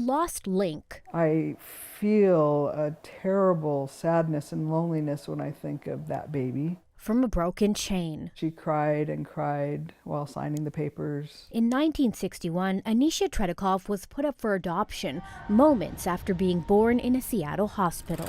lost link. I feel a terrible sadness and loneliness when I think of that baby. From a broken chain. She cried and cried while signing the papers. In 1961, Anisha Tretikov was put up for adoption moments after being born in a Seattle hospital.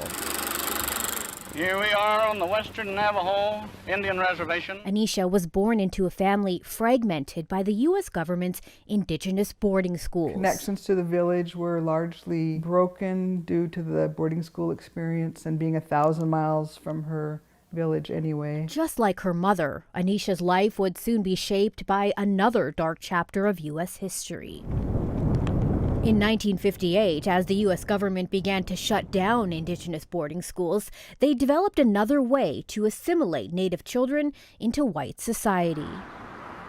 Here we are on the Western Navajo Indian Reservation. Anisha was born into a family fragmented by the U.S. government's indigenous boarding schools. Connections to the village were largely broken due to the boarding school experience and being 1,000 miles from her village anyway. Just like her mother, Anisha's life would soon be shaped by another dark chapter of U.S. history. In 1958, as the U.S. government began to shut down indigenous boarding schools, they developed another way to assimilate Native children into white society.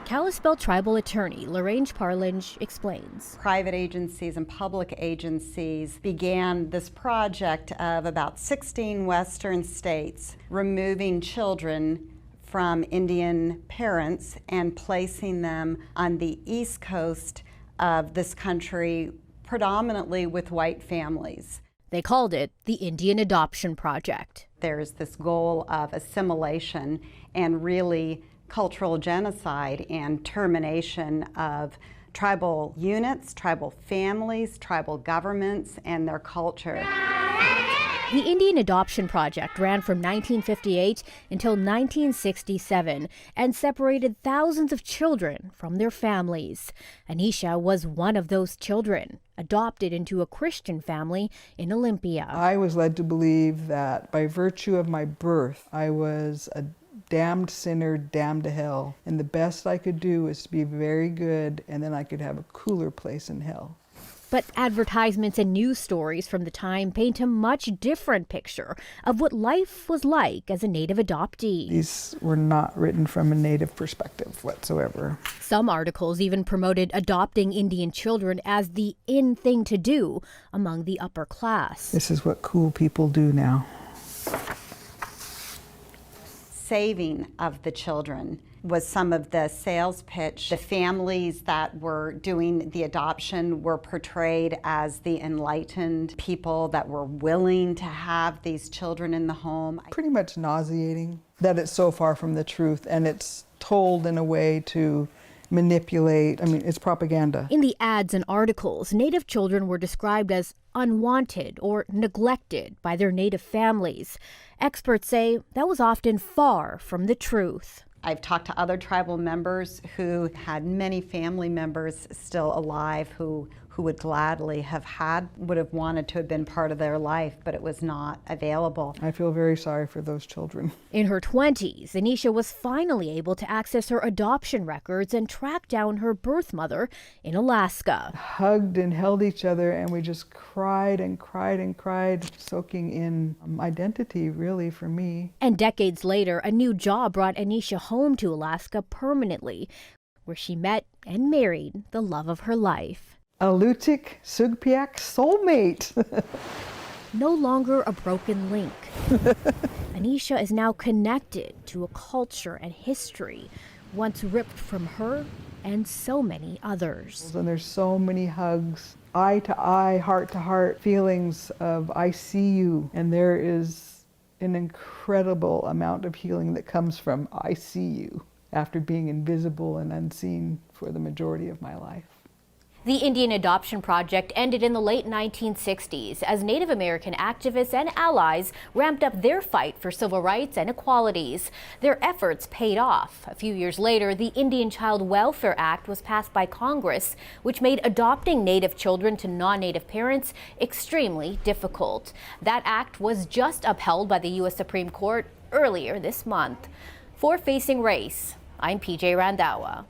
Kalispell tribal attorney Lorraine Parlinge explains. Private agencies and public agencies began this project of about 16 Western states removing children from Indian parents and placing them on the east coast of this country, predominantly with white families. They called it the Indian Adoption Project. There's this goal of assimilation and really cultural genocide and termination of tribal units, tribal families, tribal governments, and their culture. The Indian Adoption Project ran from 1958 until 1967 and separated thousands of children from their families. Anisha was one of those children, adopted into a Christian family in Olympia. I was led to believe that by virtue of my birth, I was a damned sinner, damned to hell. And the best I could do was to be very good, and then I could have a cooler place in hell. But advertisements and news stories from the time paint a much different picture of what life was like as a Native adoptee. These were not written from a Native perspective whatsoever. Some articles even promoted adopting Indian children as the in thing to do among the upper class. This is what cool people do now. Saving of the children was some of the sales pitch. The families that were doing the adoption were portrayed as the enlightened people that were willing to have these children in the home. Pretty much nauseating that it's so far from the truth, and it's told in a way to manipulate. I mean, it's propaganda. In the ads and articles, Native children were described as unwanted or neglected by their Native families. Experts say that was often far from the truth. I've talked to other tribal members who had many family members still alive who would gladly would have wanted to have been part of their life, but it was not available. I feel very sorry for those children. In her 20s, Anisha was finally able to access her adoption records and track down her birth mother in Alaska. Hugged and held each other, and we just cried and cried and cried, soaking in identity, really, for me. And decades later, a new job brought Anisha home to Alaska permanently, where she met and married the love of her life. A Lutik Sugpiak soulmate. No longer a broken link. Anisha is now connected to a culture and history once ripped from her and so many others. And there's so many hugs, eye to eye, heart to heart feelings of I see you. And there is an incredible amount of healing that comes from I see you after being invisible and unseen for the majority of my life. The Indian Adoption Project ended in the late 1960s as Native American activists and allies ramped up their fight for civil rights and equalities. Their efforts paid off. A few years later, the Indian Child Welfare Act was passed by Congress, which made adopting Native children to non-Native parents extremely difficult. That act was just upheld by the U.S. Supreme Court earlier this month. For Facing Race, I'm PJ Randhawa.